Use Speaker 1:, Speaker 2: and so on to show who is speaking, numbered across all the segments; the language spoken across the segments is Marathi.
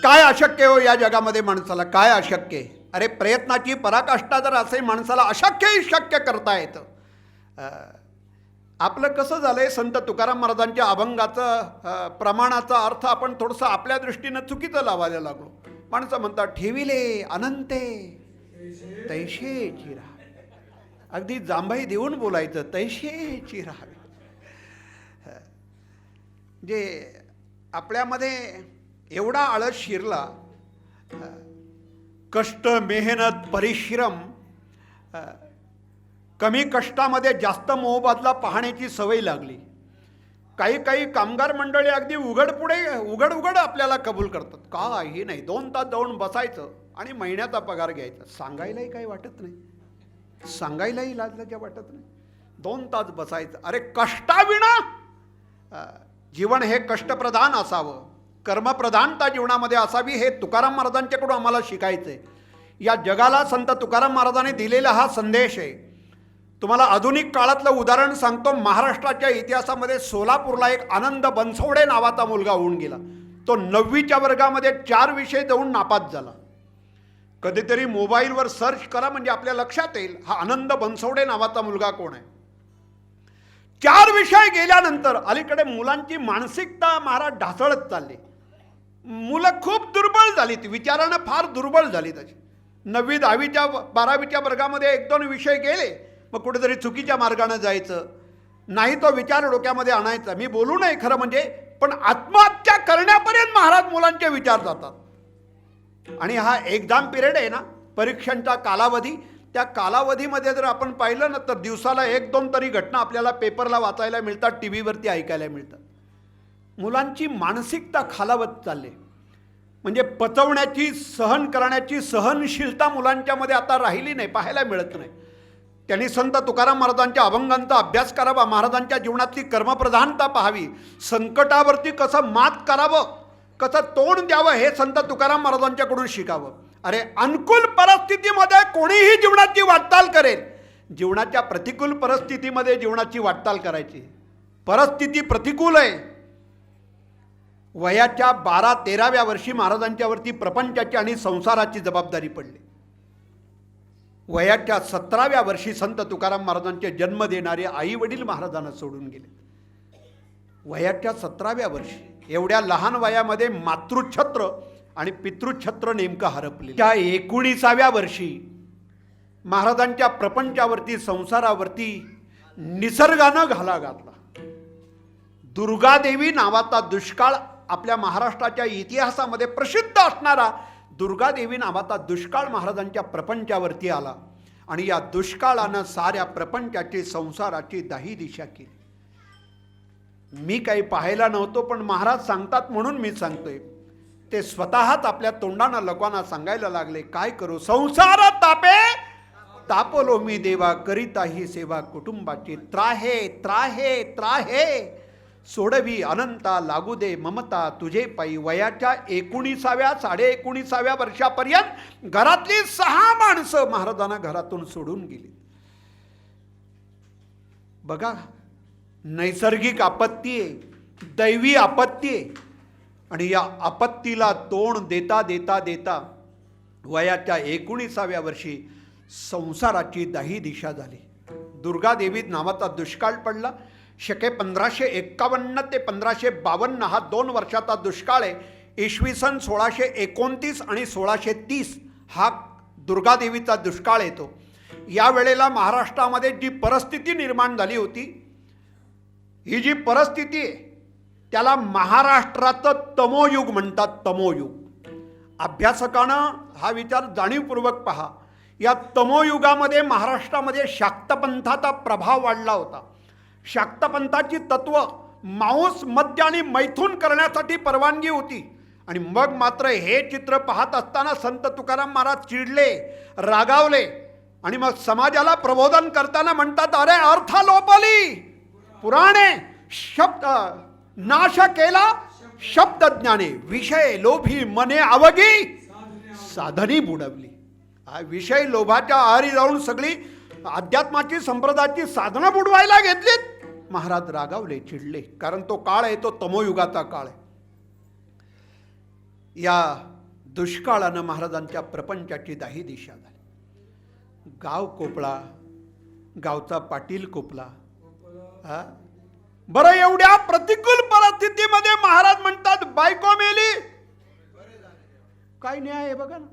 Speaker 1: काय अशक्य हो या जगामध्ये माणसाला? काय अशक्य आहे? अरे प्रयत्नाची पराकाष्ठा जर असे माणसाला अशक्यही शक्य करता येतं. आपलं कसं झालंय, संत तुकाराम महाराजांच्या अभंगाचं प्रमाणाचा अर्थ आपण थोडंसं आपल्या दृष्टीनं चुकीचं लावायला लागलो. माणसं म्हणतात ठेविले अनंते तैशे चिरा. अगदी जांभई देऊन बोलायचं, तैशे चिरावे. जे आपल्यामध्ये एवढा आळस शिरला, कष्ट मेहनत परिश्रम, कमी कष्टामध्ये जास्त मोहबादला पाहण्याची सवय लागली. काही कामगार मंडळी अगदी उघड आपल्याला कबूल करतात. काही नाही, 2 तास जाऊन बसायचं आणि महिन्याचा पगार घ्यायचा. सांगायलाही काही वाटत नाही, सांगायलाही लाजल्याच्या वाटत नाही. 2 तास बसायचं. अरे कष्टाविना जीवन हे कष्टप्रधान असावं, कर्मप्रधानता जीवनामध्ये असावी, हे तुकाराम महाराजांच्याकडून आम्हाला शिकायचं आहे. या जगाला संत तुकाराम महाराजांनी दिलेला हा संदेश आहे. तुम्हाला आधुनिक काळातलं उदाहरण सांगतो. महाराष्ट्राच्या इतिहासामध्ये सोलापूरला एक आनंद बनसोडे नावाचा मुलगा होऊन गेला. तो 9वीच्या वर्गामध्ये 4 विषय जाऊन नापास झाला. कधीतरी मोबाईलवर सर्च करा म्हणजे आपल्या लक्षात येईल हा आनंद बनसोडे नावाचा मुलगा कोण आहे. 4 विषय गेल्यानंतर अलीकडे मुलांची मानसिकता महाराज ढासळत चालली. मुलं खूप दुर्बल झाली, ती विचारानं फार दुर्बल झाली. त्याची 9वी 10वीच्या 12वीच्या वर्गामध्ये 1-2 विषय गेले, मग कुठेतरी चुकीच्या मार्गाने जायचं, नाही तो विचार डोक्यामध्ये आणायचा. मी बोलू नाही खरं म्हणजे, पण आत्महत्या करण्यापर्यंत महाराज मुलांचे विचार जातात. आणि हा एक्झाम पिरियड आहे ना, परीक्षांचा कालावधी, त्या कालावधीमध्ये जर आपण पाहिलं ना तर दिवसाला 1-2 तरी घटना आपल्याला पेपरला वाचायला मिळतात, टी व्हीवरती ऐकायला मिळतात. मुलांची मानसिकता खालावत चालली. म्हणजे पचवण्याची, सहन करण्याची सहनशीलता मुलांच्यामध्ये आता राहिली नाही, पाहायला मिळत नाही. त्यांनी संत तुकाराम महाराजांच्या अभंगांचा अभ्यास करावा, महाराजांच्या जीवनातली कर्मप्रधानता पाहावी, संकटावरती कसं मात करावं, कसं तोंड द्यावं, हे संत तुकाराम महाराजांच्याकडून शिकावं. अरे अनुकूल परिस्थितीमध्ये कोणीही जीवनाची वाटचाल करेल, जीवनाच्या प्रतिकूल परिस्थितीमध्ये जीवनाची वाटचाल करायची. परिस्थिती प्रतिकूल आहे. वयाच्या 12-13व्या वर्षी महाराजांच्यावरती प्रपंचाची आणि संसाराची जबाबदारी पडली. वयाच्या 17व्या वर्षी संत तुकाराम महाराजांचे जन्म देणारे आई वडील महाराजांना सोडून गेले. वयाच्या 17व्या वर्षी एवढ्या लहान वयामध्ये मातृछत्र आणि पितृछत्र नेमकं हरपले. त्या 19व्या वर्षी महाराजांच्या प्रपंचावरती संसारावरती निसर्गानं घाला घातला. दुर्गादेवी नावाचा दुष्काळ, आपल्या महाराष्ट्राच्या इतिहासामध्ये प्रसिद्ध असणारा दुर्गादेवी नावाचा दुष्काळ महाराजांच्या प्रपंचावरती आला. आणि या दुष्काळानं साऱ्या प्रपंचाची, संसाराची दाही दिशा केली. मी काही पाहायला नव्हतो, पण महाराज सांगतात म्हणून मी सांगतोय. ते स्वतःच आपल्या तोंडानं लोकांना सांगायला लागले, काय करू संसार तापे तापलो मी देवा, करिता ही सेवा कुटुंबाची. त्राहे त्राहे त्राहे सोडवी अनंता, लागू दे ममता तुझे पायी. वयाच्या 19व्या 19.5व्या वर्षापर्यंत घरातली 6 माणसं महाराजांना घरातून सोडून गेली. बघा, नैसर्गिक आपत्ती आहे, दैवी आपत्ती आहे. आणि या आपत्तीला तोंड देता देता देता वयाच्या 19व्या वर्षी संसाराची दाही दिशा झाली. दुर्गादेवी नावाचा दुष्काळ पडला. शके 1551 ते 1552 हा 2 वर्षाचा दुष्काळ आहे. इसवी सन 1629 आणि 1630 हा दुर्गादेवीचा दुष्काळ येतो. या वेळेला महाराष्ट्रामध्ये जी परिस्थिती निर्माण झाली होती, ही जी परिस्थिती आहे त्याला महाराष्ट्राचं तमोयुग म्हणतात. तमोयुग. अभ्यासकानं हा विचार जाणीवपूर्वक पहा. या तमोयुगामध्ये महाराष्ट्रामध्ये शाक्तपंथाचा प्रभाव वाढला होता. शाक्तपंथाची तत्व मांस, मद्य आणि मैथून करण्यासाठी परवानगी होती. आणि मग मात्र हे चित्र पाहत असताना संत तुकाराम महाराज चिडले, रागावले आणि मग समाजाला प्रबोधन करताना म्हणतात, अरे अर्थ लोपली पुराणे, शब्द नाश केला शब्द ज्ञाने, विषय लोभी मने अवघी साधनी बुडवली. विषय लोभाच्या आहारी जाऊन सगळी अध्यात्माची संप्रदायाची साधनं बुडवायला घेतलीत. महाराज रागावले, चिडले, कारण तो काळ आहे तो तमोयुगाचा काळ आहे. या दुष्काळानं महाराजांच्या प्रपंचाची दाही दिशा झाली. गाव कोपळा, गावचा पाटील कोपला. हा बरं, एवढ्या प्रतिकूल परिस्थितीमध्ये महाराज म्हणतात बायको मेली. काय न्याय आहे बघा ना.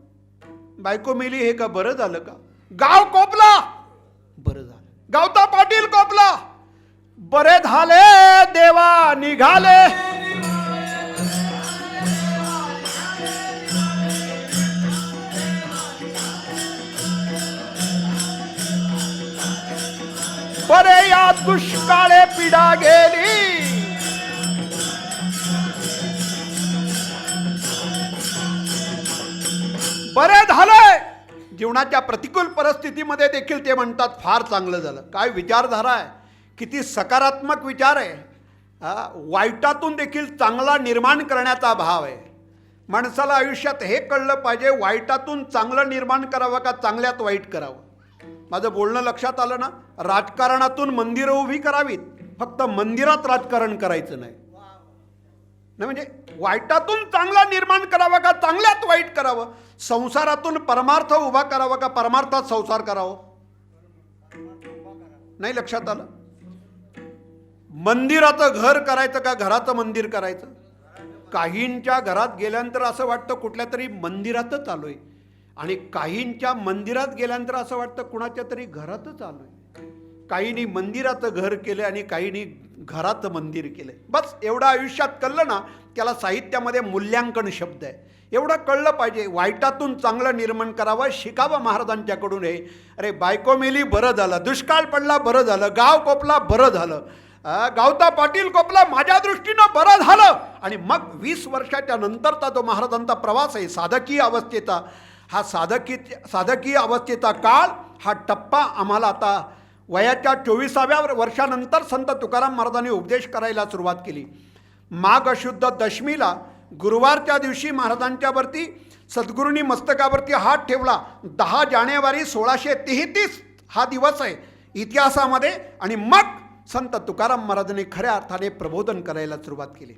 Speaker 1: बायको मेली हे का बरं झालं का? गाव कोपला बरं झालं. गावचा पाटील कोपला बरे झाले देवा निघाले. बरे या दुष्काळे पिढा गेली. बरे झालंय. जीवनाच्या प्रतिकूल परिस्थितीमध्ये देखील ते म्हणतात फार चांगलं झालं. काय विचारधारा आहे, किती सकारात्मक विचार आहे. वाईटातून देखील चांगला निर्माण करण्याचा भाव आहे. माणसाला आयुष्यात हे कळलं पाहिजे, वाईटातून चांगलं निर्माण करावं का चांगल्यात वाईट करावं. माझं बोलणं लक्षात आलं ना. राजकारणातून मंदिरं उभी करावीत, फक्त मंदिरात राजकारण करायचं नाही. म्हणजे वाईटातून चांगला निर्माण करावा का चांगल्यात वाईट करावं. संसारातून परमार्थ उभा करावा का परमार्थात संसार करावं. नाही लक्षात आलं. मंदिराचं घर करायचं का घराचं मंदिर करायचं. काहींच्या घरात गेल्यानंतर असं वाटतं कुठल्या तरी मंदिरातच आलोय, आणि काहींच्या मंदिरात गेल्यानंतर असं वाटतं कुणाच्या तरी घरातच आलोय. काहींनी मंदिराचं घर केलं आणि काहींनी घराचं मंदिर केलं. बस एवढं आयुष्यात कळलं ना, त्याला साहित्यामध्ये मूल्यांकन शब्द आहे. एवढं कळलं पाहिजे. वाईटातून चांगलं निर्माण करावं शिकावं महाराजांच्याकडून. हे अरे बायको मेली बरं झालं, दुष्काळ पडला बरं झालं, गाव कोपला बरं झालं, गावचा पाटील कोपला माझ्या दृष्टीनं बरं झालं. आणि मग 20 वर्षाच्या नंतरचा जो महाराजांचा प्रवास आहे साधकीय अवस्थेचा, हा साधकीय अवस्थेचा काळ, हा टप्पा आम्हाला आता वयाच्या 24व्या वर्षानंतर संत तुकाराम महाराजांनी उपदेश करायला सुरुवात केली. माघ शुद्ध दशमीला गुरुवारच्या दिवशी महाराजांच्यावरती सद्गुरूंनी मस्तकावरती हात ठेवला. 10 जानेवारी 1633 हा दिवस आहे इतिहासामध्ये. आणि मग संत तुकाराम महाराजांनी खऱ्या अर्थाने प्रबोधन करायला सुरुवात केली.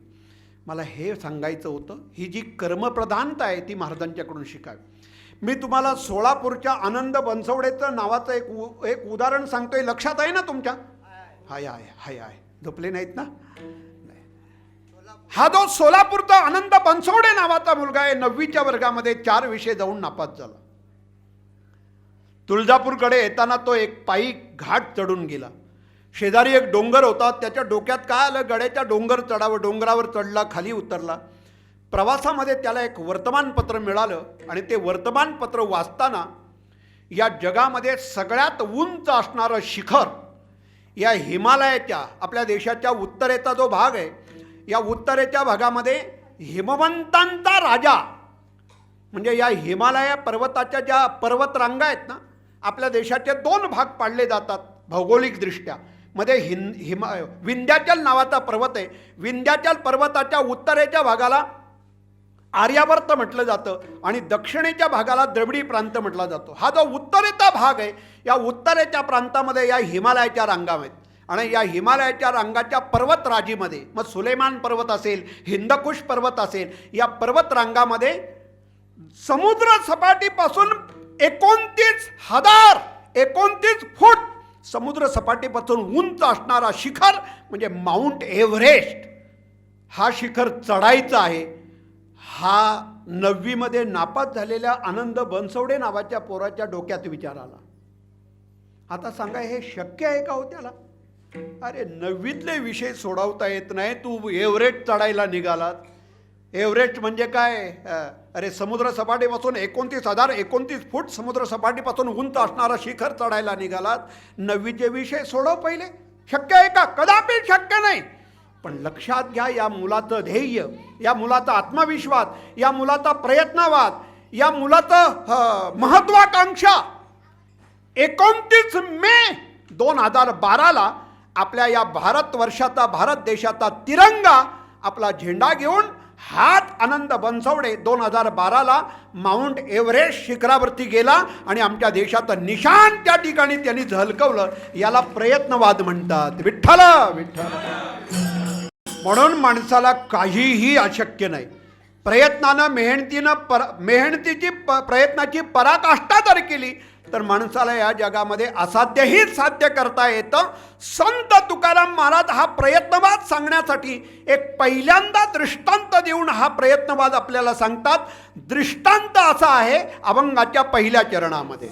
Speaker 1: मला हे सांगायचं होतं, ही जी कर्मप्रधानता आहे ती महाराजांच्याकडून शिकावी. मी तुम्हाला सोलापूरच्या आनंद बनसोडेचं नावाचं एक उदाहरण सांगतोय. लक्षात आहे ना तुमच्या? हाय हाय हाय हाय झोपले नाहीत ना. हा जो सोलापूरचा आनंद बनसोडे नावाचा मुलगा आहे, 9वीच्या वर्गामध्ये 4 विषय जाऊन नापास झाला. तुळजापूरकडे येताना तो एक पायी घाट चढून गेला. शेजारी एक डोंगर होता. त्याच्या डोक्यात काय आलं, गड्याच्या डोंगर चढावं. डोंगरावर चढला, खाली उतरला. प्रवासामध्ये त्याला एक वर्तमानपत्र मिळालं आणि ते वर्तमानपत्र वाचताना या जगामध्ये सगळ्यात उंच असणारं शिखर, या हिमालयाच्या आपल्या देशाच्या उत्तरेचा जो भाग आहे, या उत्तरेच्या भागामध्ये हिमवंतांचा राजा, म्हणजे या हिमालय पर्वताच्या ज्या पर्वतरांगा आहेत ना, आपल्या देशाचे 2 भाग पाडले जातात भौगोलिकदृष्ट्या. मध्ये विंध्याचल नावाचा पर्वत आहे. विंध्याचल पर्वताच्या उत्तरेच्या भागाला आर्यावर्त म्हटलं जातं आणि दक्षिणेच्या भागाला द्रविडी प्रांत म्हटला जातो. हा जो उत्तरेचा भाग आहे, या उत्तरेच्या प्रांतामध्ये या हिमालयाच्या रांगा आहेत. आणि या हिमालयाच्या रांगाच्या पर्वतराजीमध्ये मग सुलेमान पर्वत असेल, हिंदकुश पर्वत असेल, या पर्वतरांगामध्ये समुद्र सपाटीपासून 29,029 फूट समुद्र सपाटीपासून उंच असणारा शिखर म्हणजे माउंट एव्हरेस्ट, हा शिखर चढायचा आहे. हा 9वीमध्ये नापास झालेल्या आनंद बनसोडे नावाच्या पोराच्या डोक्यात विचार आला. आता सांगा हे शक्य आहे का हो त्याला? अरे 9वीतले विषय सोडवता येत नाही, तू एव्हरेस्ट चढायला निघालात. एव्हरेस्ट म्हणजे काय? अरे समुद्र सपाटीपासून 29,029 फूट समुद्र सपाटीपासून उंच असणारा शिखर चढायला निघालात. 9वीचे विषय सोडव पहिले. शक्य आहे का? कदापि शक्य नाही. पण लक्षात घ्या, या मुलाचं ध्येय, या मुलाचा आत्मविश्वास, या मुलाचा प्रयत्नवाद, या मुलाचं महत्वाकांक्षा 29 मे 2012ला आपल्या या भारतवर्षाचा, भारत देशाचा तिरंगा, आपला झेंडा घेऊन हाच आनंद बनसोडे 2012ला माउंट एव्हरेस्ट शिखरावरती गेला आणि आमच्या देशाचं निशाण त्या ठिकाणी त्यांनी झलकवलं. याला प्रयत्नवाद म्हणतात. विठ्ठल विठ्ठल. म्हणून माणसाला काहीही अशक्य नाही. प्रयत्नानं मेहनतीची प्रयत्नाची पराकाष्ठा जर केली तर माणसाला या जगामध्ये असाध्यही साध्य करता येतं. संत तुकाराम महाराज हा प्रयत्नवाद सांगण्यासाठी एक पहिल्यांदा दृष्टांत देऊन हा प्रयत्नवाद आपल्याला सांगतात. दृष्टांत असा आहे अभंगाच्या पहिल्या चरणामध्ये.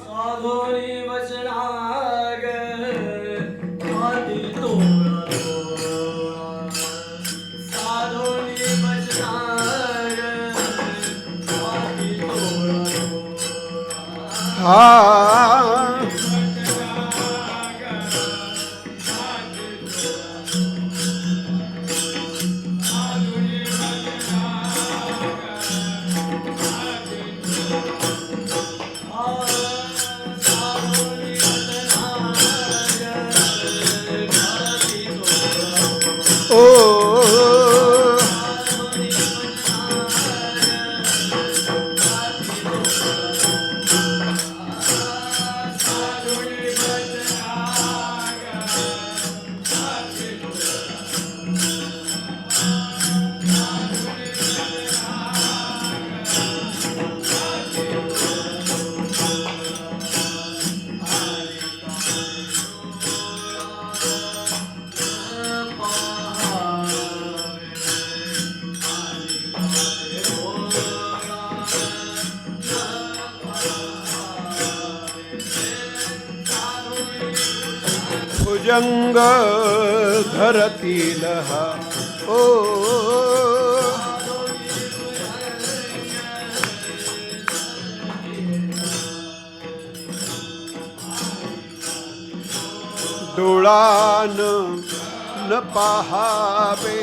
Speaker 1: भुजंग धरतील हा ओ डोळान न पाहावे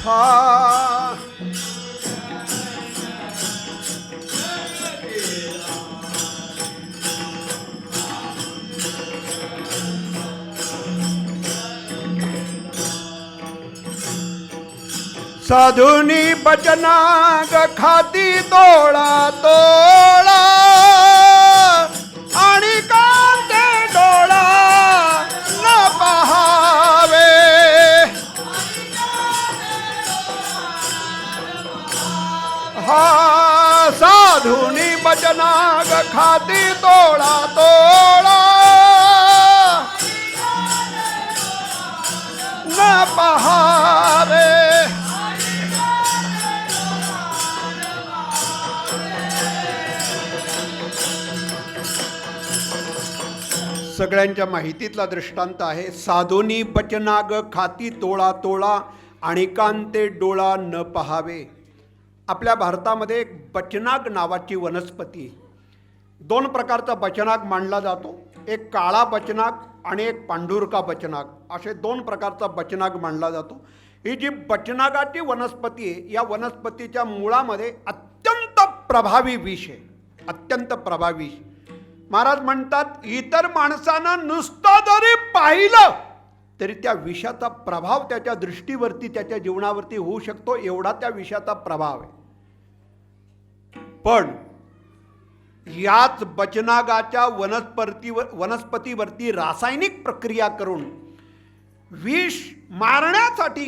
Speaker 1: हा साधुनी बचनाग खाती तोळा तोळा आणि कांते डोळा न पाहावे हा साधुनी बचनाग खाती तोळा तोळा न पाहावे सगळ्यांच्या माहितीतला दृष्टांत आहे. साधोनी बचनाग खाती तोळा तोळा आणि कांते डोळा न पहावे. आपल्या भारतामध्ये एक बचनाग नावाची वनस्पती, दोन प्रकारचा बचनाग मानला जातो. एक काळा बचनाग आणि एक पांढुरका बचनाग, असे दोन प्रकारचा बचनाग मानला जातो. ही जी बचनागाची वनस्पती आहे, या वनस्पतीच्या मुळामध्ये अत्यंत प्रभावी विष आहे, अत्यंत प्रभावी. महाराज म्हणतात इतर माणसानं नुसतं जरी पाहिलं तरी त्या विषाचा प्रभाव त्याच्या दृष्टीवरती त्याच्या जीवनावरती होऊ शकतो, एवढा त्या विषाचा प्रभाव आहे. पण याच बचनागाच्या वनस्पतीवरती रासायनिक प्रक्रिया करून विष मारण्यासाठी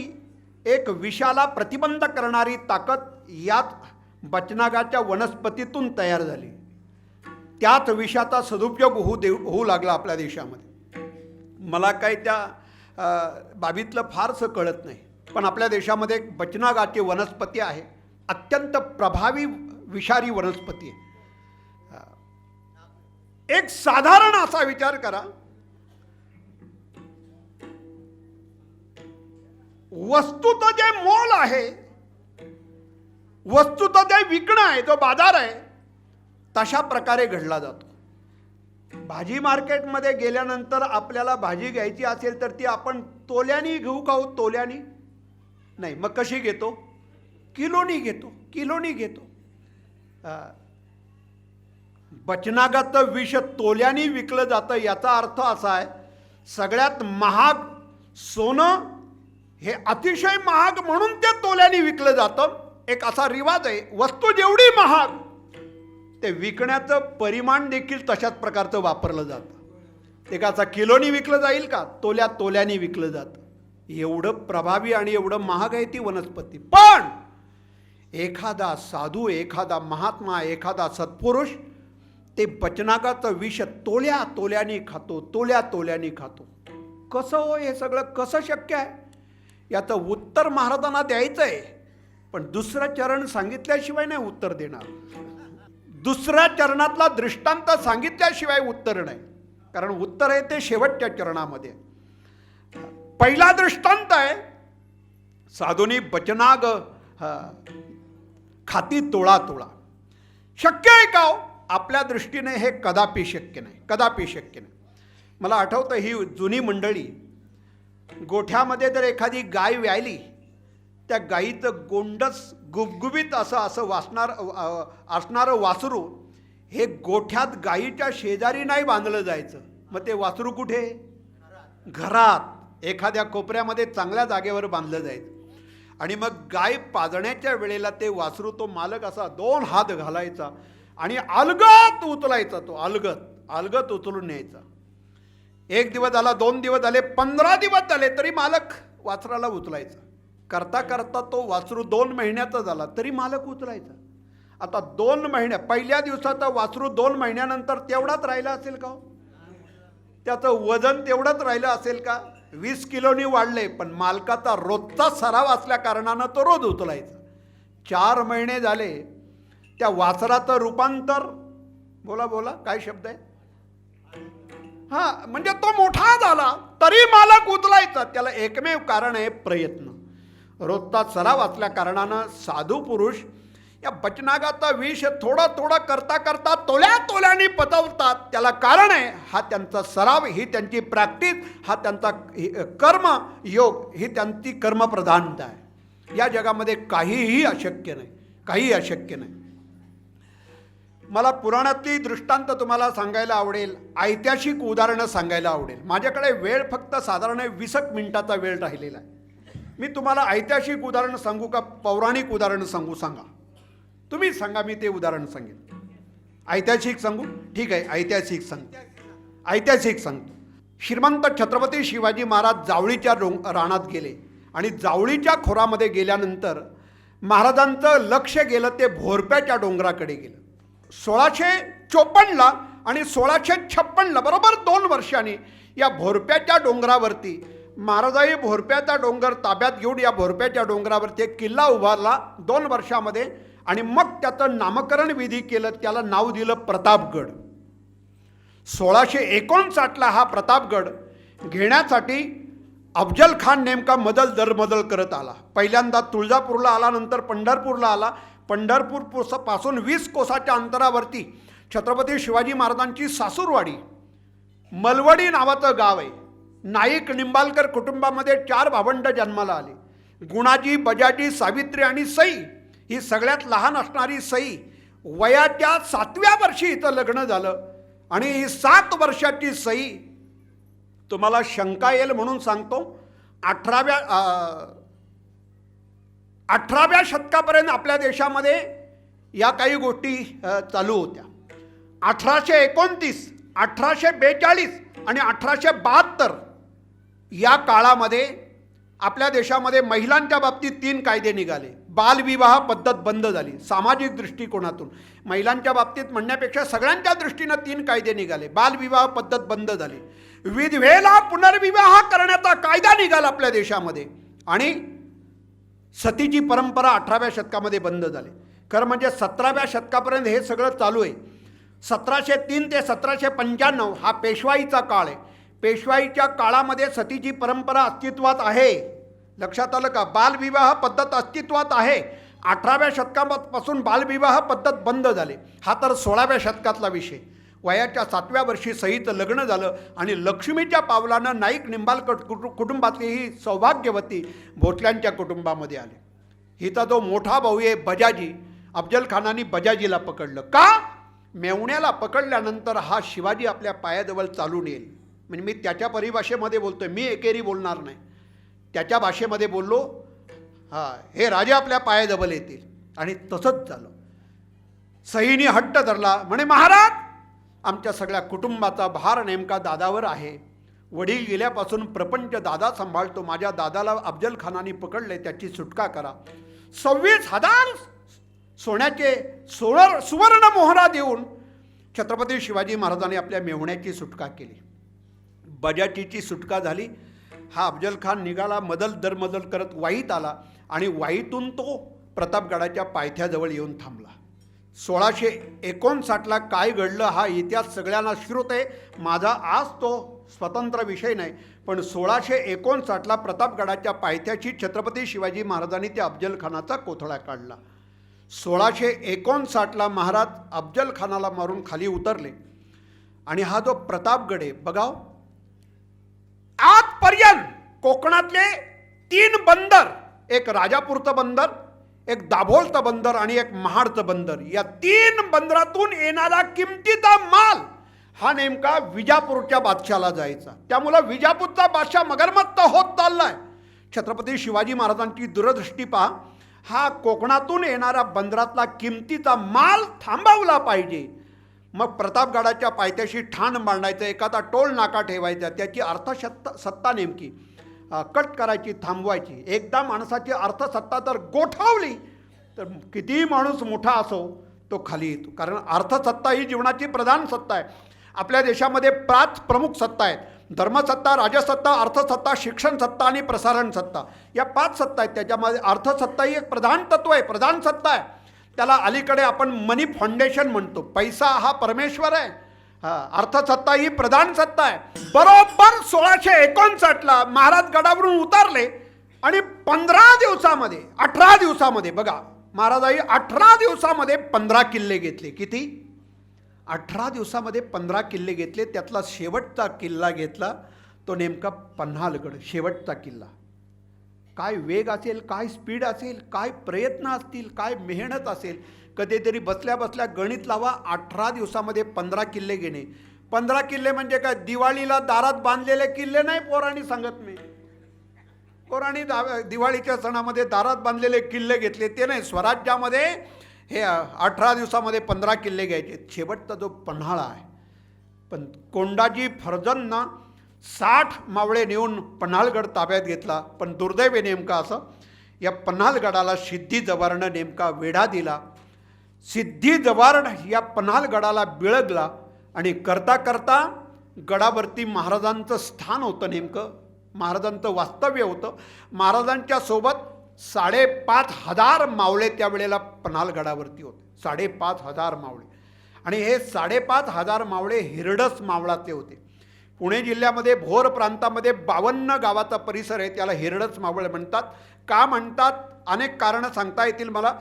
Speaker 1: एक विषाला प्रतिबंध करणारी ताकद याच बचनागाच्या वनस्पतीतून तयार झाली. त्याच विषाचा सदुपयोग होऊ लागला आपल्या देशामध्ये. मला काही त्या बाबीतलं फारसं कळत नाही, पण आपल्या देशामध्ये एक बचनागाची वनस्पती आहे, अत्यंत प्रभावी विषारी वनस्पती आहे. एक साधारण असा विचार करा, वस्तूचं जे मोल आहे, वस्तूचं जे विकणं आहे, जो बाजार आहे, तशा प्रकारे घडला जातो. भाजी मार्केटमध्ये गेल्यानंतर आपल्याला भाजी घ्यायची असेल तर ती आपण तोल्यानी घेऊ का? तोल्यानी नाही, मग कशी घेतो? किलोनी घेतो. बचनागाचं विष तोल्यानी विकलं जातं. याचा अर्थ असा आहे, सगळ्यात महाग सोनं हे अतिशय महाग म्हणून ते तोल्यानी विकलं जातं. एक असा रिवाज आहे, वस्तू जेवढी महाग ते विकण्याचं परिमाण देखील तशाच प्रकारचं वापरलं जातं. एकाचा किलोनी विकलं जाईल का? तोल्याने विकलं जातं. एवढं प्रभावी आणि एवढं महाग आहे ती वनस्पती. पण एखादा साधू, एखादा महात्मा, एखादा सत्पुरुष ते बचनागाचं विष तोल्याने खातो. कसं हो हे सगळं कसं शक्य आहे? याचं उत्तर महाराजांना द्यायचं आहे, पण दुसरं चरण सांगितल्याशिवाय नाही उत्तर देणार. दुसऱ्या चरणातला दृष्टांत सांगितल्याशिवाय उत्तर नाही, कारण उत्तर आहे ते शेवटच्या चरणामध्ये. पहिला दृष्टांत आहे, साधूनी बचनाग खाती तोळा. शक्य आहे का हो? आपल्या दृष्टीने हे कदापि शक्य नाही. मला आठवतं ही जुनी मंडळी, गोठ्यामध्ये जर एखादी गाय व्यायली, त्या गायीचं गोंडस गुबगुबीत असं असणारं वासरू हे गोठ्यात गायीच्या शेजारी नाही बांधलं जायचं. मग ते वासरू कुठे? घरात एखाद्या कोपऱ्यामध्ये चांगल्या जागेवर बांधलं जायचं. आणि मग गाय पाजण्याच्या वेळेला ते वासरू, तो मालक असा 2 हात घालायचा आणि अलगत उचलायचा, तो अलगत उचलून न्यायचा. 1 दिवस झाला, 2 दिवस झाले, 15 दिवस झाले, तरी मालक वासराला उचलायचा. करता करता तो वासरू 2 महिन्याचा झाला, तरी मालक उचलायचा. आता 2 महिन्या, पहिल्या दिवसाचा वासरू 2 महिन्यानंतर तेवढाच राहिला असेल का? त्याचं वजन तेवढंच राहिलं असेल का? 20 किलोनी वाढले, पण मालकाचा रोजचा सराव असल्या कारणानं तो रोज उचलायचा. 4 महिने झाले, त्या वासराचं रूपांतर, बोला काय शब्द आहे? म्हणजे तो मोठा झाला, तरी मालक उचलायचा. त्याला एकमेव कारण आहे प्रयत्न. रोजचा सराव असल्या कारणानं साधू पुरुष या बचनागाचा विष थोडा करता करता तोल्याने पचवतात. त्याला कारण आहे हा त्यांचा सराव, ही त्यांची प्रॅक्टिस, हा त्यांचा कर्म योग, ही त्यांची कर्मप्रधानता आहे. या जगामध्ये काहीही अशक्य नाही. मला पुराणातली दृष्टांत तुम्हाला सांगायला आवडेल, ऐतिहासिक उदाहरणं सांगायला आवडेल. माझ्याकडे वेळ फक्त साधारण 20 मिनिटाचा वेळ राहिलेला आहे. मी तुम्हाला ऐतिहासिक उदाहरण सांगू का पौराणिक उदाहरण सांगू? सांगा, तुम्ही सांगा, मी ते उदाहरण सांगेन. ऐतिहासिक सांगू? ठीक आहे, ऐतिहासिक सांगतो. श्रीमंत छत्रपती शिवाजी महाराज जावळीच्या रानात गेले आणि जावळीच्या खोरामध्ये गेल्यानंतर महाराजांचं लक्ष गेलं ते भोरप्याच्या डोंगराकडे गेलं. 1654ला आणि 1656ला बरोबर 2 वर्षांनी या भोरप्याच्या डोंगरावरती महाराजांनी भोरप्याचा डोंगर ताब्यात घेऊन या भोरप्याच्या डोंगरावरती एक किल्ला उभारला 2 वर्षामध्ये. आणि मग त्याचं नामकरण विधी केलं, त्याला नाव दिलं प्रतापगड. 1659ला हा प्रतापगड घेण्यासाठी अफजल खान नेमका दरमदल करत आला. पहिल्यांदा तुळजापूरला आला, नंतर पंढरपूरला आला. पंढरपूर पासून 20 कोसाच्या अंतरावरती छत्रपती शिवाजी महाराजांची सासूरवाडी मलवडी नावाचं गाव आहे. नाईक निंबाळकर कुटुंबामध्ये 4 भावंड जन्माला आले. गुणाजी, बजाजी, सावित्री आणि सई. ही सगळ्यात लहान असणारी सई वयाच्या 7व्या वर्षी हिचं लग्न झालं. आणि ही 7 वर्षाची सई, तुम्हाला शंका येईल म्हणून सांगतो, 18व्या शतकापर्यंत आपल्या देशामध्ये या काही गोष्टी चालू होत्या. 1829, 1842 आणि 1872 या काळामध्ये आपल्या देशामध्ये महिलांच्या बाबतीत 3 कायदे निघाले. बालविवाह पद्धत बंद झाली. सामाजिक दृष्टिकोनातून महिलांच्या बाबतीत म्हणण्यापेक्षा सगळ्यांच्या दृष्टीनं 3 कायदे निघाले. बालविवाह पद्धत बंद झाली. विधवेला पुनर्विवाह करण्याचा कायदा निघाला आपल्या देशामध्ये. आणि सतीची परंपरा 18व्या शतकामध्ये बंद झाली. खरं म्हणजे 17व्या शतकापर्यंत हे सगळं चालू आहे. 1703 ते 1795 हा पेशवाईचा काळ आहे. पेशवाईच्या काळामध्ये सतीची परंपरा अस्तित्वात आहे. लक्षात आलं का? बालविवाह पद्धत अस्तित्वात आहे. 18व्या शतकापासून बालविवाह पद्धत बंद झाले. हा तर 16व्या शतकातला विषय. वयाच्या 7व्या वर्षी सईचं लग्न झालं आणि लक्ष्मीच्या पावलानं नाईक निंबाळकर कुटुंबातली ही सौभाग्यवती भोसल्यांच्या कुटुंबामध्ये आले. हिचा जो मोठा भाऊ आहे बजाजी, अफजल खानाने बजाजीला पकडलं. का? मेवण्याला पकडल्यानंतर हा शिवाजी आपल्या पायाजवळ चालून येईल. म्हणजे मी त्याच्या परिभाषेमध्ये बोलतोय, मी एकेरी बोलणार नाही, त्याच्या भाषेमध्ये बोललो. हे राजे आपल्या पायाजवळ येतील. आणि तसंच झालं. सईने हट्ट धरला, म्हणे महाराज आमच्या सगळ्या कुटुंबाचा भार नेमका दादावर आहे. वडील गेल्यापासून प्रपंच दादा सांभाळतो. माझ्या दादाला अफजल खानाने पकडले, त्याची सुटका करा. 26,000 सोन्याचे सुवर्ण मोहरा देऊन छत्रपती शिवाजी महाराजांनी आपल्या मेव्हण्याची सुटका केली. बजाटीची सुटका झाली. हा अफजल खान निघाला, मदल दरमदल करत वाईत आला आणि वाईतून तो प्रतापगडाच्या पायथ्याजवळ येऊन थांबला. 1659ला काय घडलं हा इतिहास सगळ्यांना श्रुत आहे. माझा आज तो स्वतंत्र विषय नाही, पण 1659ला प्रतापगडाच्या पायथ्याशी छत्रपती शिवाजी महाराजांनी त्या अफजल खानाचा कोथळा काढला. 1659ला महाराज अफजल खानाला मारून खाली उतरले आणि हा जो प्रतापगड आहे बघाव, आजपर्यंत कोकणातले 3 बंदर, एक राजापूरचं बंदर, एक दाभोळचं बंदर आणि एक महाडचं बंदर, या 3 बंदरातून येणारा किमतीचा माल हा नेमका विजापूरच्या बादशाला जायचा. त्यामुळं विजापूरचा बादशाह मगरमत्त होत चाललाय. छत्रपती शिवाजी महाराजांची दूरदृष्टी पहा. हा कोकणातून येणारा बंदरातला किमतीचा माल थांबवला पाहिजे. मग प्रतापगडाच्या पायथ्याशी ठाण मांडायचं, एखादा टोल नाका ठेवायचा, त्याची अर्थसत्ता नेमकी कट करायची, थांबवायची. एकदा माणसाची अर्थसत्ता तर गोठवली तर कितीही माणूस मोठा असो तो खाली येतो. कारण अर्थसत्ता ही जीवनाची प्रधान सत्ता आहे. आपल्या देशामध्ये 5 प्रमुख सत्ता आहेत: धर्मसत्ता, राजसत्ता, अर्थसत्ता, शिक्षण सत्ता आणि प्रसारण सत्ता. या 5 सत्ता आहेत. त्याच्यामध्ये अर्थसत्ता ही एक प्रधान तत्व आहे, प्रधान सत्ता आहे. त्याला अलीकडे आपण मनी फाउंडेशन म्हणतो. पैसा हा परमेश्वर आहे. अर्थसत्ता ही प्रधान सत्ता आहे. बरोबर 1659ला महाराज गडावरून उतरले आणि 18 दिवसामध्ये बघा, महाराजांनी 18 दिवसामध्ये 15 किल्ले घेतले. किती? 18 दिवसामध्ये 15 किल्ले घेतले. त्यातला शेवटचा किल्ला घेतला तो नेमका पन्हाळगड, शेवटचा किल्ला. काय वेग असेल, काय स्पीड असेल, काय प्रयत्न असतील, काय मेहनत असेल. कधीतरी बसल्या बसल्या गणित लावा. 18 दिवसामध्ये 15 किल्ले घेणे. 15 किल्ले म्हणजे काय? दिवाळीला दारात बांधलेले किल्ले नाही पोरांनी सांगत मी. पोरांनी दिवाळीच्या सणामध्ये दारात बांधलेले किल्ले घेतले ते नाही. स्वराज्यामध्ये हे 18 दिवसामध्ये 15 किल्ले घ्यायचे. शेवटचा जो पन्हाळा आहे, पण कोंडाजी फर्जंदनं 60 मावळे नेऊन पन्हाळगड ताब्यात घेतला. पण दुर्दैवी नेमका असं, या पन्हाळगडाला सिद्धी जवारनं नेमका वेढा दिला. सिद्धी जवारण या पन्हाळगडाला बिळगला आणि करता करता गडावरती महाराजांचं स्थान होतं, नेमकं महाराजांचं वास्तव्य होतं. महाराजांच्या सोबत 5,500 मावळे त्यावेळेला पन्हाळगडावरती होते. 5,500 मावळे. आणि हे 5,500 मावळे हिरडस मावळाचे होते. पुणे जिल्ह्यामध्ये भोर प्रांतामध्ये 52 गावाचा परिसर आहे, त्याला हिरडस मावळ म्हणतात. का म्हणतात अनेक कारणं सांगता येतील मला,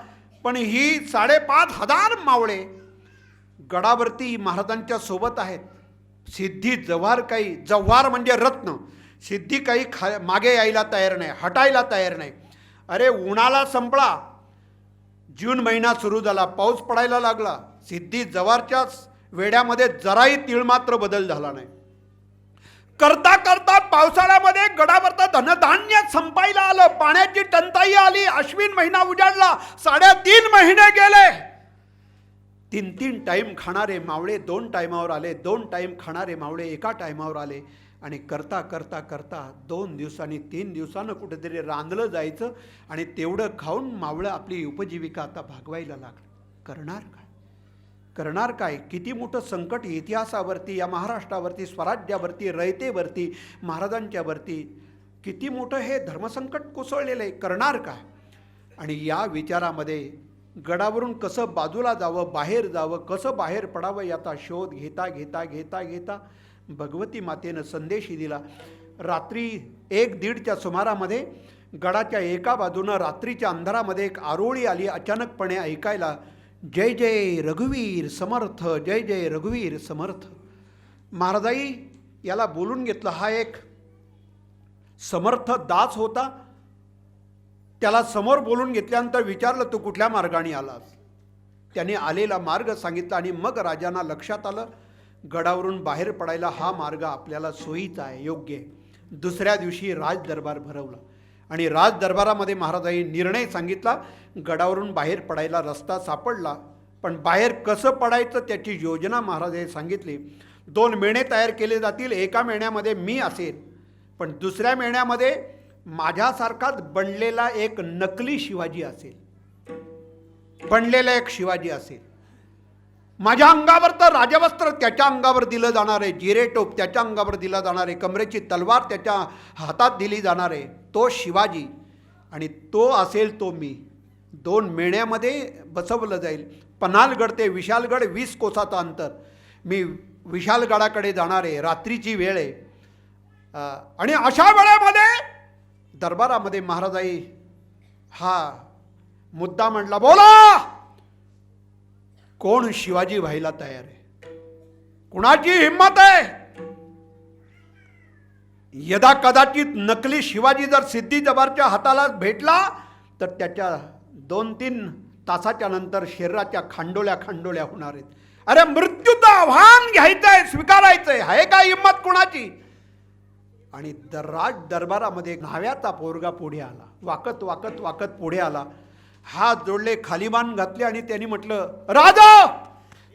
Speaker 1: पण ही 5,500 मावळे गडावरती महाराजांच्या सोबत आहेत. सिद्धी जव्हार काही, जव्हार म्हणजे रत्न, सिद्धी काही मागे यायला तयार नाही, हटायला तयार नाही. अरे उन्हाळा संपला, जून महिना सुरू झाला, पाऊस पडायला लागला, सिद्धी जव्हारच्याच वेड्यामध्ये जराही तीळमात्र बदल झाला नाही. करता करता पावसाळ्यामध्ये गडावरचं धनधान्य संपायला आलं, पाण्याची टंचाई आली, अश्विन महिना उजाडला, 3.5 महिने गेले. 3 टाईम खाणारे मावळे 2 टायमावर आले, 2 टाईम खाणारे मावळे 1 टायमावर आले. आणि करता करता करता 2 दिवसांनी 3 दिवसानं कुठेतरी रांधलं जायचं आणि तेवढं खाऊन मावळं आपली उपजीविका आता भागवायला लागलं. करणार काय? किती मोठं संकट इतिहासावरती, या महाराष्ट्रावरती, स्वराज्यावरती, रयतेवरती, महाराजांच्यावरती किती मोठं हे धर्मसंकट कोसळलेलं आहे. करणार काय? आणि या विचारामध्ये गडावरून कसं बाजूला जावं, बाहेर जावं, कसं बाहेर पडावं याचा शोध घेता घेता घेता घेता भगवती मातेनं संदेश दिला. रात्री 1-1:30च्या सुमारामध्ये गडाच्या एका बाजूनं रात्रीच्या अंधारामध्ये एक आरोळी आली अचानकपणे ऐकायला, जय जय रघुवीर समर्थ, जय जय रघुवीर समर्थ. महाराजाई याला बोलून घेतलं. हा एक समर्थ दास होता. त्याला समोर बोलून घेतल्यानंतर विचारलं, तू कुठल्या मार्गाने आलास? त्याने आलेला मार्ग सांगितला आणि मग राजांना लक्षात आलं, गडावरून बाहेर पडायला हा मार्ग आपल्याला सोयीचा आहे, योग्य आहे. दुसऱ्या दिवशी राजदरबार भरवला आणि राजदरबारामध्ये महाराजांनी निर्णय सांगितला, गडावरून बाहेर पडायला रस्ता सापडला, पण बाहेर कसं पडायचं त्याची योजना महाराजांनी सांगितली. 2 मेणे तयार केले जातील. एका मेण्यामध्ये मी असेल, पण दुसऱ्या मेण्यामध्ये माझ्यासारखाच बनलेला एक नकली शिवाजी असेल, बनलेला एक शिवाजी असेल. माझ्या अंगावर तर राजवस्त्र त्याच्या अंगावर दिलं जाणार आहे, जिरे टोप त्याच्या अंगावर दिला जाणार आहे, कमरेची तलवार त्याच्या हातात दिली जाणार आहे. तो शिवाजी आणि तो असेल तो मी. 2 मेण्यामध्ये बसवलं जाईल. पन्हालगड ते विशालगड 20 कोसाचं अंतर. मी विशालगडाकडे जाणार आहे. रात्रीची वेळ आहे आणि अशा वेळेमध्ये दरबारामध्ये महाराजाई हा मुद्दा म्हटला, बोला कोण शिवाजी व्हायला तयार आहे, कुणाची हिंमत आहे. यदा कदाचित नकली शिवाजी जर सिद्धी जबारच्या हाताला भेटला तर त्याच्या 2-3 तासाच्या नंतर शरीराच्या खांडोळ्या होणार आहेत. अरे मृत्यूचं आव्हान घ्यायचंय, स्वीकारायचंय, आहे का हिंमत कुणाची. आणि राज दरबारामध्ये न्हाव्याचा पोरगा पुढे आला, वाकत वाकत वाकत पुढे आला. हात जोडले, खाली मान घातले आणि त्यांनी म्हटलं, राजा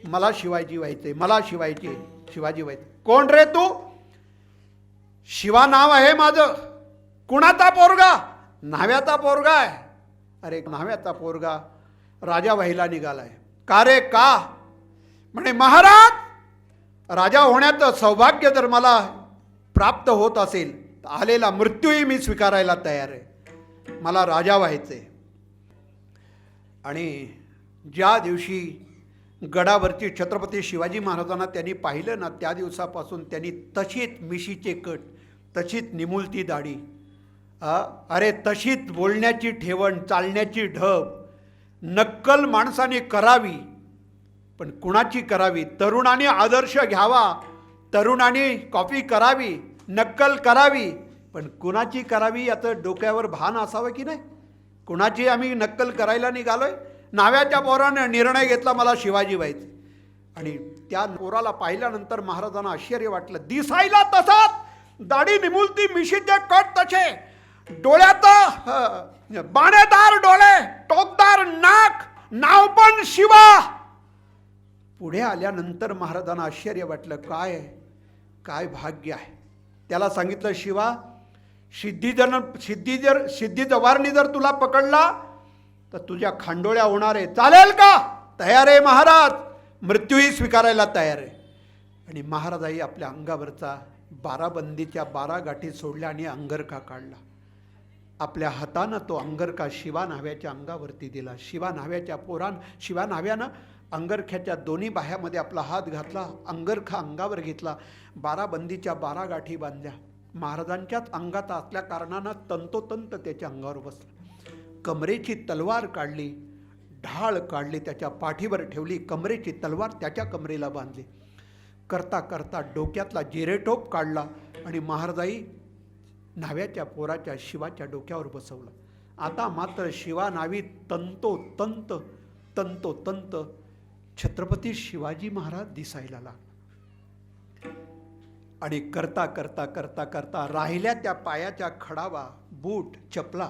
Speaker 1: मला शिवाजी व्हायचंय, मला शिवाजी व्हायचंय. कोण रे तू. शिवा नाव आहे माझं. कुणाचा पोरगा. न्हाव्याचा पोरगा आहे. अरे न्हाव्याचा पोरगा राजा व्हायला निघालाय. का रे का. म्हणे महाराज राजा होण्याचं सौभाग्य जर मला प्राप्त होत असेल तर आलेला मृत्यूही मी स्वीकारायला तयार आहे. मला राजा व्हायचंय. आणि ज्या दिवशी गडावरची छत्रपती शिवाजी महाराजांना त्यांनी पाहिलं ना, त्या दिवसापासून त्यांनी तशीच मिशीचे कट, तशीच निमुळती दाढी, अरे तशीच बोलण्याची ठेवण, चालण्याची ढब. नक्कल माणसाने करावी, पण कुणाची करावी. तरुणाने आदर्श घ्यावा, तरुणाने कॉपी करावी, नक्कल करावी, पण कुणाची करावी याचं डोक्यावर भान असावं की नाही. कुणाची आम्ही नक्कल करायला निघालोय. न्हाव्याच्या पोराने निर्णय घेतला मला शिवाजी व्हायचं. आणि त्या पोराला पाहिल्यानंतर महाराजांना आश्चर्य वाटलं. दिसायला तसाच, दाढी निमुळती, मिशीचे कट तसे, डोळ्यात बाणेदार डोळे, टोकदार नाक, नाव पण शिवा. पुढे आल्यानंतर महाराजांना आश्चर्य वाटलं. काय भाग्य आहे. त्याला सांगितलं, शिवा सिद्धी जवारनी जर तुला पकडला तर तुझ्या खांडोळ्या होणार आहे. चालेल का. तयार आहे महाराज. मृत्यूही स्वीकारायला तयार आहे. आणि महाराजाही आपल्या अंगावरचा 12 बंदीच्या 12 गाठी सोडल्या आणि अंगरखा काढला. आपल्या हातानं तो अंगरखा शिवा न्हाव्याच्या अंगावरती दिला. शिवा न्हाव्यानं अंगरख्याच्या दोन्ही बाह्यामध्ये आपला हात घातला, अंगरखा अंगावर घेतला, 12 बंदीच्या 12 गाठी बांधल्या. महाराजांच्याच अंगात असल्या कारणानं तंतोतंत त्याच्या अंगावर बसला. कमरेची तलवार काढली, ढाळ काढली, त्याच्या पाठीवर ठेवली, कमरेची तलवार त्याच्या कमरेला बांधली. करता करता डोक्यातला जिरेटोप काढला आणि महाराजाई न्हाव्याच्या पोराच्या शिवाच्या डोक्यावर बसवलं. आता मात्र शिवा नावी तंतोतंत छत्रपती शिवाजी महाराज दिसायला लागला. आणि करता करता करता करता राहिल्या त्या पायाच्या खडावा, बूट, चपला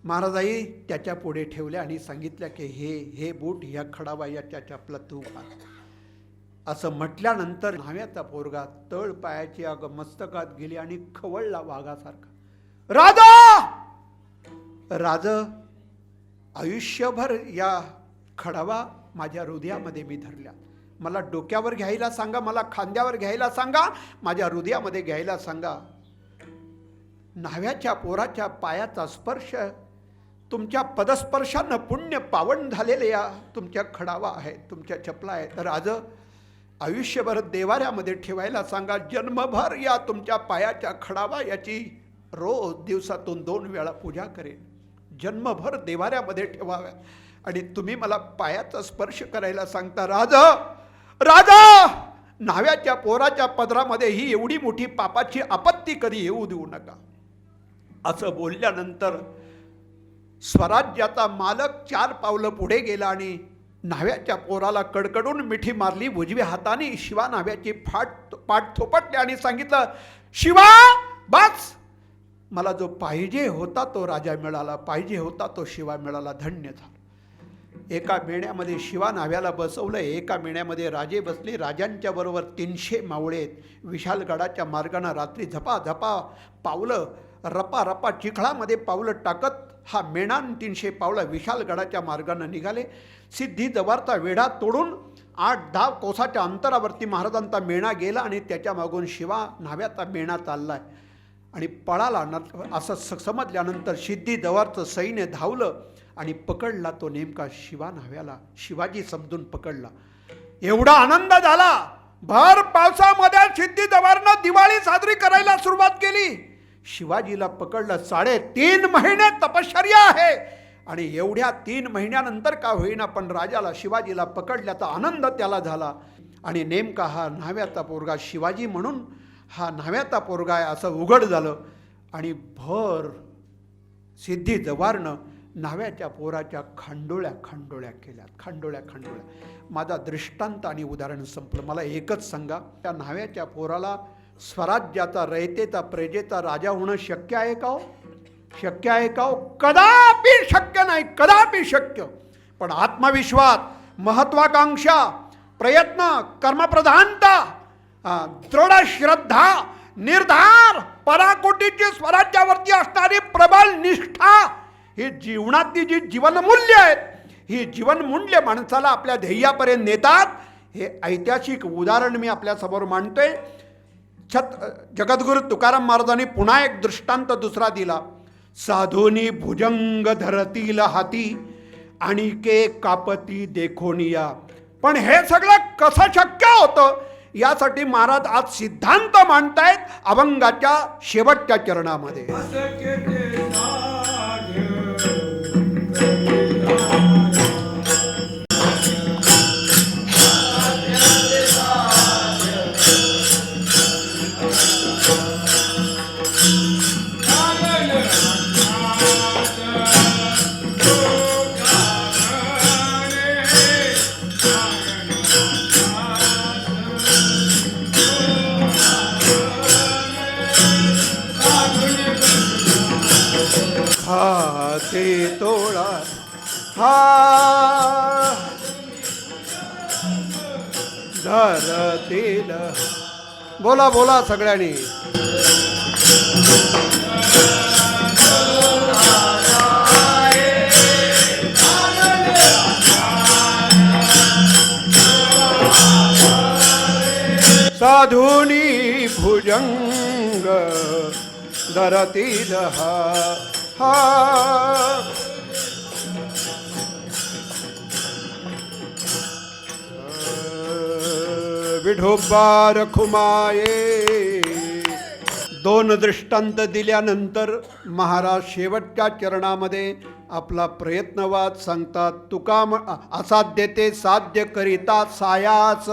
Speaker 1: महाराजाई त्याच्या पुढे ठेवल्या आणि सांगितल्या की हे बूट, ह्या खडावा, याच्या चपला तू घाल. असं म्हटल्यानंतर न्हाव्याचा पोरगा तळ पायाची मस्तकात गेली आणि खवळला वाघासारखा. राजा आयुष्यभर या खडावा माझ्या हृदयामध्ये मी धरल्या. मला डोक्यावर घ्यायला सांगा, मला खांद्यावर घ्यायला सांगा, माझ्या हृदयामध्ये घ्यायला सांगा. न्हाव्याच्या पोराच्या पायाचा स्पर्श, तुमच्या पदस्पर्शानं पुण्य पावन झालेले या तुमच्या खडावा आहे, तुमच्या चपला आहे. तर आज आयुष्यभर देवाऱ्यामध्ये ठेवायला सांगा. जन्मभर या तुमच्या पायाच्या खडावा याची रोज दिवसातून 2 वेळा पूजा करेन. जन्मभर देवाऱ्यामध्ये ठेवाव्या आणि तुम्ही मला पायाचा स्पर्श करायला सांगता. राजा न्हाव्याच्या पोराच्या पदरामध्ये ही एवढी मोठी पापाची आपत्ती कधी येऊ देऊ नका. असं बोलल्यानंतर स्वराज्याचा मालक 4 पावलं पुढे गेला आणि न्हाव्याच्या पोराला कडकडून मिठी मारली. उजव्या हाताने शिवा न्हाव्याची पाठ थोपटली आणि सांगितलं, शिवा बस, मला जो पाहिजे होता तो राजा मिळाला, पाहिजे होता तो शिवा मिळाला, धन्य झाला. एका मेण्यामध्ये शिवा न्हाव्याला बसवलं. एका मेण्यामध्ये राजे बसले. राजांच्या बरोबर 300 मावळे आहेत. विशालगडाच्या मार्गानं रात्री झपाझपा पावलं, रपा रपा चिखळामध्ये पावलं टाकत हा मेणा 300 पावलं विशालगडाच्या मार्गानं निघाले. सिद्धी जवारचा वेढा तोडून 8-10 कोसाच्या अंतरावरती महाराजांचा मेणा गेला आणि त्याच्या मागून शिवा न्हाव्याचा मेणा चाललाय आणि पळाला. असं समजल्यानंतर सिद्धी जवारचं सैन्य धावलं आणि पकडला तो नेमका शिवा न्हाव्याला. शिवाजी समजून पकडला. एवढा आनंद झाला. भर पावसामध्ये सिद्धी जवारनं दिवाळी साजरी करायला सुरुवात केली. शिवाजीला पकडलं. 3.5 महिने तपश्चर्या आहे आणि एवढ्या 3 महिन्यानंतर का होईना पण राजाला शिवाजीला पकडल्याचा आनंद त्याला झाला. आणि नेमका हा न्हाव्याचा पोरगा शिवाजी म्हणून हा न्हाव्याचा पोरगा आहे असं उघड झालं. आणि भर सिद्धी जवारनं न्हाव्याच्या पोराच्या खांडोळ्या केल्या. खांडोळ्या. माझा दृष्टांत आणि उदाहरण संपलं. मला एकच सांगा, त्या न्हाव्याच्या पोराला स्वराज्याचा, रयतेचा, प्रजेचा राजा होणं शक्य आहे का हो? शक्य आहे का हो? कदापि शक्य नाही. कदापि शक्य. पण आत्मविश्वास, महत्वाकांक्षा, प्रयत्न, कर्मप्रधानता, दृढ श्रद्धा, निर्धार, पराकोटीची स्वराज्यावरती असणारी प्रबळ निष्ठा, ही जीवनातली जी जीवनमूल्य आहेत, ही जीवनमूल्य माणसाला आपल्या ध्येयापर्यंत नेतात. हे ऐतिहासिक उदाहरण मी आपल्यासमोर मांडतोय. जगद्गुरु तुकाराम महाराजांनी पुन्हा एक दृष्टांत दुसरा दिला. साधोनी भुजंग धरतील हाती आणि के कापती देखोनिया. पण हे सगळं कसं शक्य होतं यासाठी महाराज आज सिद्धांत मांडतायत अभंगाच्या शेवटच्या चरणामध्ये. ते तोळा हा धरतील. बोला बोला सगळ्यांनी. साधुनी भुजंग धरतील हा विठोबा रखुमाये. 2 दृष्टांत दिल्यानंतर महाराज शेवटच्या चरणामध्ये आपला प्रयत्नवाद सांगतात. तुका असाध्य ते साध्य करिता सायाच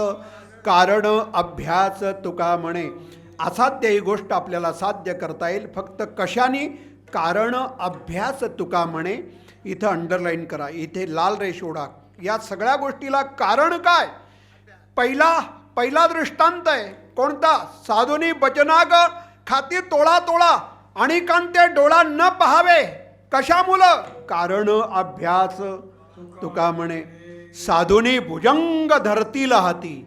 Speaker 1: कारण अभ्यास तुका म्हणे. असाध्य ही गोष्ट आपल्याला साध्य करता येईल फक्त कशाने? कारण अभ्यास तुका म्हणे. इथं अंडरलाईन करा, इथे लाल रेष ओढा. या सगळ्या गोष्टीला कारण काय? पहिला दृष्टांत आहे कोणता? साधुनी बचनाग खाती तोळा तोळा आणि कांते डोळा न पहावे. कशामुळं? कारण अभ्यास तुका म्हणे. साधुनी भुजंग धरतील हाती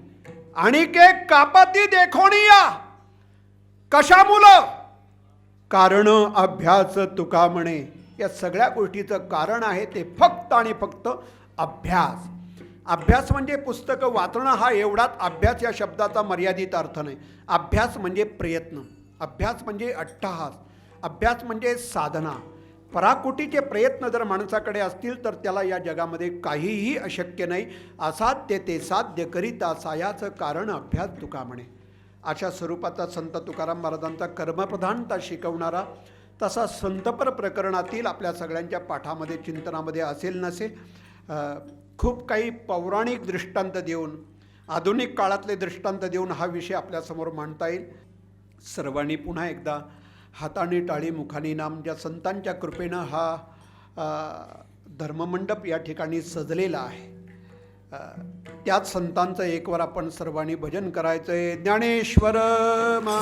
Speaker 1: आणि के कापती देखोनिया. कशामुळं? कारण अभ्यास तुका म्हणे. या सगळ्या गोष्टीचं कारण आहे ते फक्त आणि फक्त अभ्यास. अभ्यास म्हणजे पुस्तकं वाचणं हा एवढाच अभ्यास या शब्दाचा मर्यादित अर्थ नाही. अभ्यास म्हणजे प्रयत्न, अभ्यास म्हणजे अट्टहास, अभ्यास म्हणजे साधना. पराकोटीचे प्रयत्न जर माणसाकडे असतील तर त्याला या जगामध्ये काहीही अशक्य नाही. असाध्य ते साध्य करिता सायाचं कारण अभ्यास तुका म्हणे. अशा स्वरूपाचा संत तुकाराम महाराजांचा कर्मप्रधानता शिकवणारा तसा संतपर प्रकरणातील आपल्या सगळ्यांच्या पाठामध्ये चिंतनामध्ये असेल नसेल खूप काही पौराणिक दृष्टांत देऊन आधुनिक काळातले दृष्टांत देऊन हा विषय आपल्यासमोर मांडता येईल. सर्वांनी पुन्हा एकदा हाताने टाळी मुखानी नाम ज्या संतांच्या कृपेनं हा धर्ममंडप या ठिकाणी सजलेला आहे त्याच संतांचं एकवार आपण सर्वांनी भजन करायचं आहे. ज्ञानेश्वर मा